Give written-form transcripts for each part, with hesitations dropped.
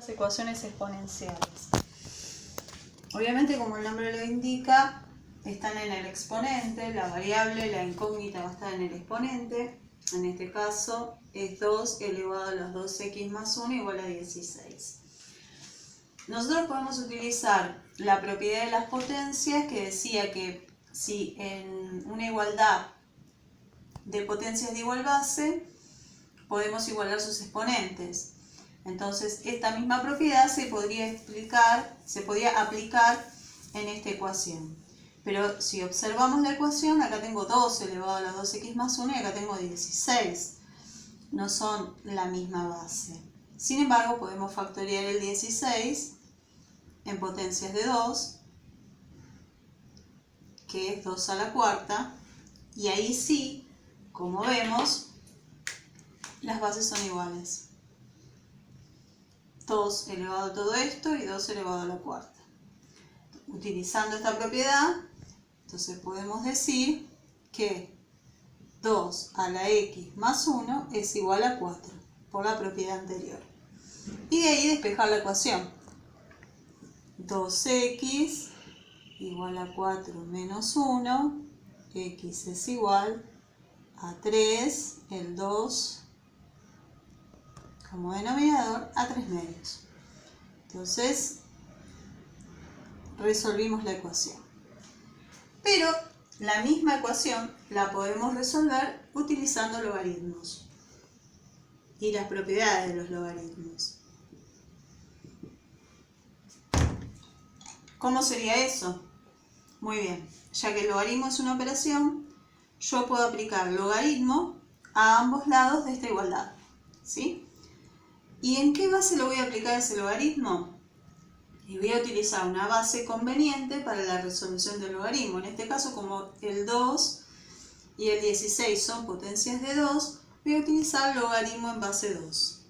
las ecuaciones exponenciales. Obviamente, como el nombre lo indica, están en el exponente, la variable, la incógnita va a estar en el exponente. En este caso es 2 elevado a los 2x más 1 igual a 16. Nosotros podemos utilizar la propiedad de las potencias que decía que si en una igualdad de potencias de igual base podemos igualar sus exponentes. Entonces esta misma propiedad se podría aplicar en esta ecuación. Pero si observamos la ecuación, acá tengo 2 elevado a la 2x más 1 y acá tengo 16. No son la misma base. Sin embargo, podemos factoriar el 16 en potencias de 2, que es 2 a la cuarta, y ahí sí, como vemos, las bases son iguales. 2 elevado a todo esto y 2 elevado a la cuarta. Utilizando esta propiedad, entonces podemos decir que 2 a la x más 1 es igual a 4, por la propiedad anterior. Y de ahí despejar la ecuación. 2x igual a 4 menos 1, x es igual a 3, el 2 como denominador a 3 medios. Entonces, resolvimos la ecuación. Pero la misma ecuación la podemos resolver utilizando logaritmos y las propiedades de los logaritmos. ¿Cómo sería eso? Muy bien, ya que el logaritmo es una operación, yo puedo aplicar logaritmo a ambos lados de esta igualdad, ¿sí? ¿Y en qué base lo voy a aplicar ese logaritmo? Y voy a utilizar una base conveniente para la resolución del logaritmo. En este caso, como el 2 y el 16 son potencias de 2, voy a utilizar logaritmo en base 2.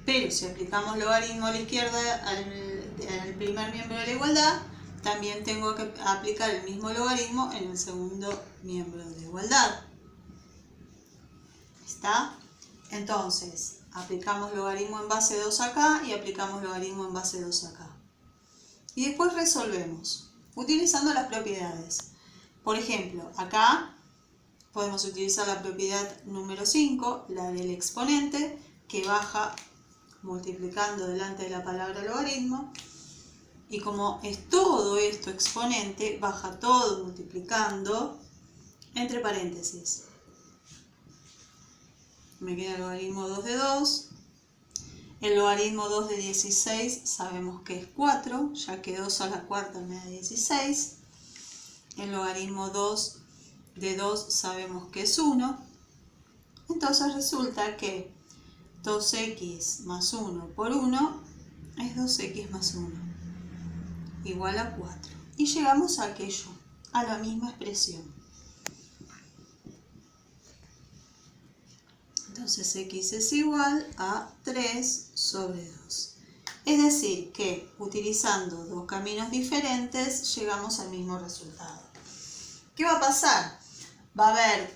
Pero si aplicamos logaritmo a la izquierda al primer miembro de la igualdad, también tengo que aplicar el mismo logaritmo en el segundo miembro de la igualdad. ¿Está? Entonces, aplicamos logaritmo en base 2 acá y aplicamos logaritmo en base 2 acá. Y después resolvemos, utilizando las propiedades. Por ejemplo, acá podemos utilizar la propiedad número 5, la del exponente, que baja multiplicando delante de la palabra logaritmo. Y como es todo esto exponente, baja todo multiplicando entre paréntesis. Me queda el logaritmo 2 de 2. El logaritmo 2 de 16 sabemos que es 4, ya que 2 a la cuarta me da 16. El logaritmo 2 de 2 sabemos que es 1. Entonces resulta que 2x más 1 por 1 es 2x más 1, igual a 4. Y llegamos a aquello, a la misma expresión. Entonces x es igual a 3 sobre 2. Es decir, que utilizando dos caminos diferentes llegamos al mismo resultado. ¿Qué va a pasar? Va a haber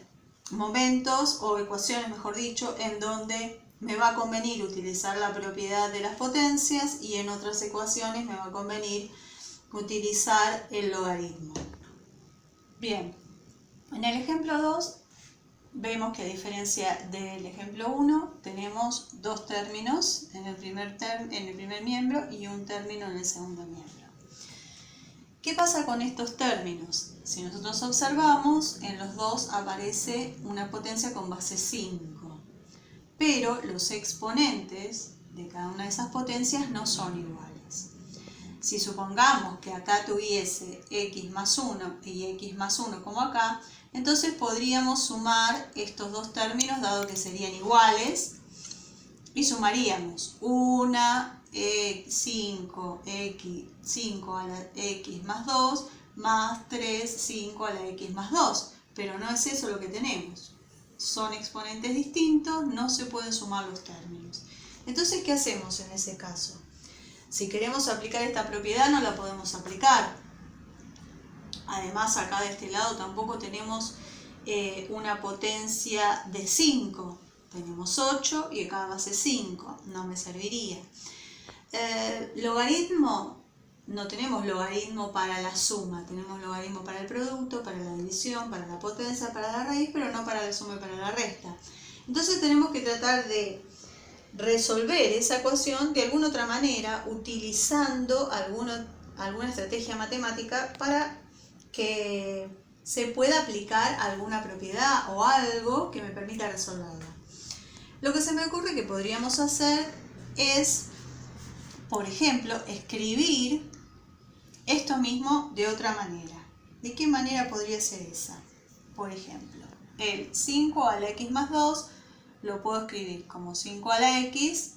momentos o ecuaciones, mejor dicho, en donde me va a convenir utilizar la propiedad de las potencias y en otras ecuaciones me va a convenir utilizar el logaritmo. Bien, en el ejemplo 2 vemos que a diferencia del ejemplo 1 tenemos dos términos en el primer miembro y un término en el segundo miembro. ¿Qué pasa con estos términos? Si nosotros observamos, en los dos aparece una potencia con base 5, pero los exponentes de cada una de esas potencias no son iguales. Si supongamos que acá tuviese x más 1 y x más 1 como acá, entonces podríamos sumar estos dos términos, dado que serían iguales, y sumaríamos 5 a la x más 2 más 3, 5 a la x más 2. Pero no es eso lo que tenemos. Son exponentes distintos, no se pueden sumar los términos. Entonces, ¿qué hacemos en ese caso? Si queremos aplicar esta propiedad, no la podemos aplicar. Además, acá de este lado tampoco tenemos una potencia de 5. Tenemos 8 y acá base 5, no me serviría. Logaritmo, no tenemos logaritmo para la suma, tenemos logaritmo para el producto, para la división, para la potencia, para la raíz, pero no para la suma y para la resta. Entonces tenemos que tratar de resolver esa ecuación de alguna otra manera, utilizando alguna estrategia matemática para que se pueda aplicar alguna propiedad o algo que me permita resolverla. Lo que se me ocurre que podríamos hacer es, por ejemplo, escribir esto mismo de otra manera. ¿De qué manera podría ser esa? Por ejemplo, el 5 a la x más 2 lo puedo escribir como 5 a la x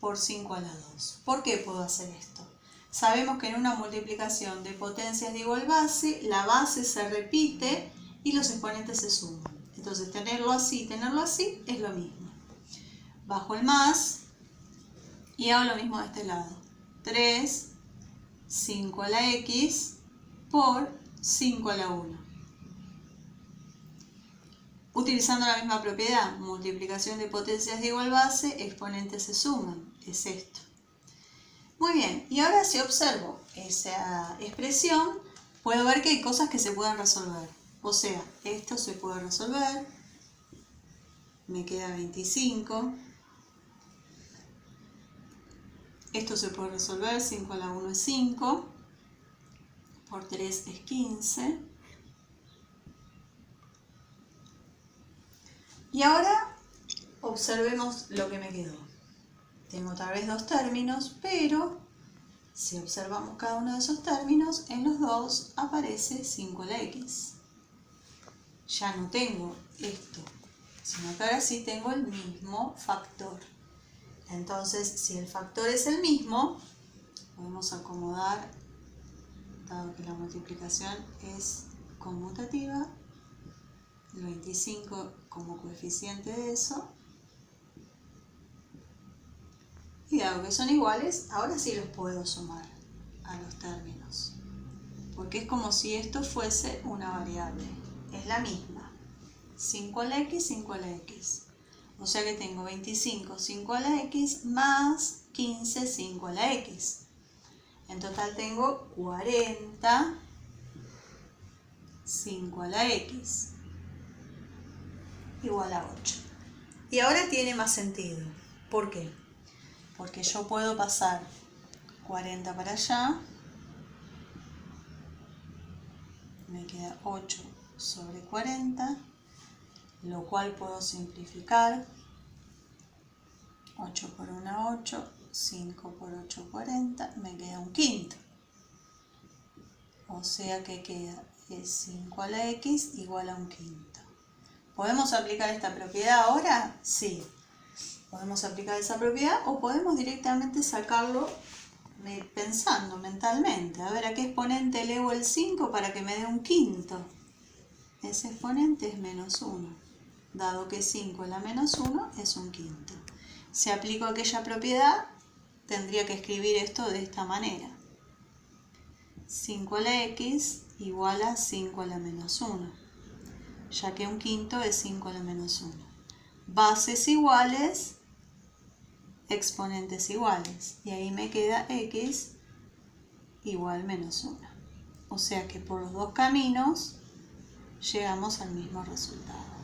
por 5 a la 2. ¿Por qué puedo hacer esto? Sabemos que en una multiplicación de potencias de igual base, la base se repite y los exponentes se suman. Entonces tenerlo así es lo mismo. Bajo el más y hago lo mismo de este lado. 3, 5 a la x por 5 a la 1. Utilizando la misma propiedad, multiplicación de potencias de igual base, exponentes se suman. Es esto. Muy bien, y ahora si observo esa expresión, puedo ver que hay cosas que se pueden resolver. O sea, esto se puede resolver. Me queda 25. Esto se puede resolver, 5 a la 1 es 5, por 3 es 15. Y ahora observemos lo que me quedó. Tengo tal vez dos términos, pero si observamos cada uno de esos términos, en los dos aparece 5 a la x. Ya no tengo esto, sino que ahora sí tengo el mismo factor. Entonces, si el factor es el mismo, podemos acomodar, dado que la multiplicación es conmutativa, el 25 como coeficiente de eso, y dado que son iguales, ahora sí los puedo sumar a los términos, porque es como si esto fuese una variable, es la misma, 5 a la x, 5 a la x. O sea que tengo 25, 5 a la x, más 15, 5 a la x. En total tengo 40, 5 a la x, igual a 8. Y ahora tiene más sentido. ¿Por qué? Porque yo puedo pasar 40 para allá. Me queda 8 sobre 40. Lo cual puedo simplificar. 8 por 1, 8, 5 por 8, 40, me queda un quinto. O sea que queda 5 a la x igual a un quinto. ¿Podemos aplicar esta propiedad ahora? Sí. Podemos aplicar esa propiedad o podemos directamente sacarlo pensando mentalmente. A ver, ¿a qué exponente elevo el 5 para que me dé un quinto? Ese exponente es menos 1. Dado que 5 a la menos 1 es un quinto. Si aplico aquella propiedad, tendría que escribir esto de esta manera. 5 a la x igual a 5 a la menos 1, ya que un quinto es 5 a la menos 1. Bases iguales, exponentes iguales. Y ahí me queda x igual menos 1. O sea que por los dos caminos llegamos al mismo resultado.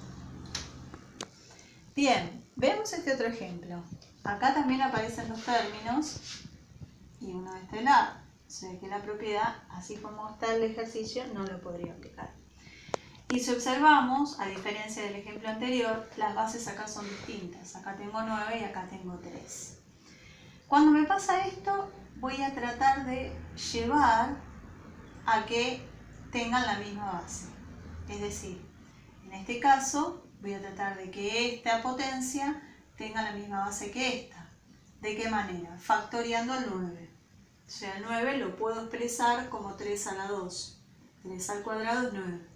Bien, vemos este otro ejemplo. Acá también aparecen los términos y uno de este lado. O sea que la propiedad, así como está el ejercicio, no lo podría aplicar. Y si observamos, a diferencia del ejemplo anterior, las bases acá son distintas. Acá tengo 9 y acá tengo 3. Cuando me pasa esto, voy a tratar de llevar a que tengan la misma base. Es decir, en este caso, voy a tratar de que esta potencia tenga la misma base que esta. ¿De qué manera? Factoriando al 9. O sea, el 9 lo puedo expresar como 3 a la 2. 3 al cuadrado es 9.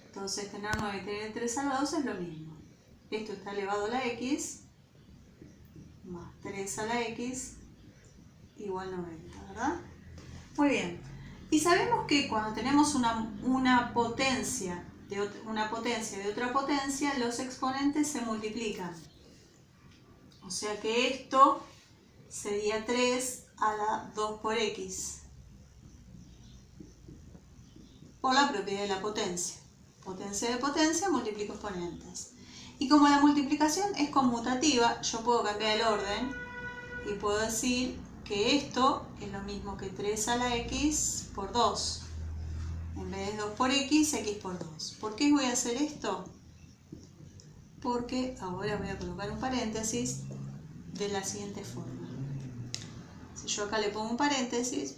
Entonces, tener 9 y tener 3 a la 2 es lo mismo. Esto está elevado a la x, más 3 a la x, igual 90, ¿verdad? Muy bien. Y sabemos que cuando tenemos una potencia de otra potencia, los exponentes se multiplican. O sea que esto sería 3 a la 2 por x. Por la propiedad de la potencia. Potencia de potencia multiplico exponentes. Y como la multiplicación es conmutativa, yo puedo cambiar el orden y puedo decir que esto es lo mismo que 3 a la x por 2. En vez de 2 por x, x por 2. ¿Por qué voy a hacer esto? Porque ahora voy a colocar un paréntesis de la siguiente forma. Si yo acá le pongo un paréntesis,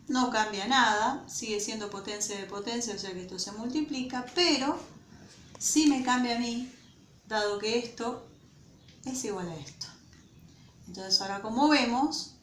no cambia nada, sigue siendo potencia de potencia, o sea que esto se multiplica, pero sí me cambia a mí, dado que esto es igual a esto. Entonces ahora, como vemos,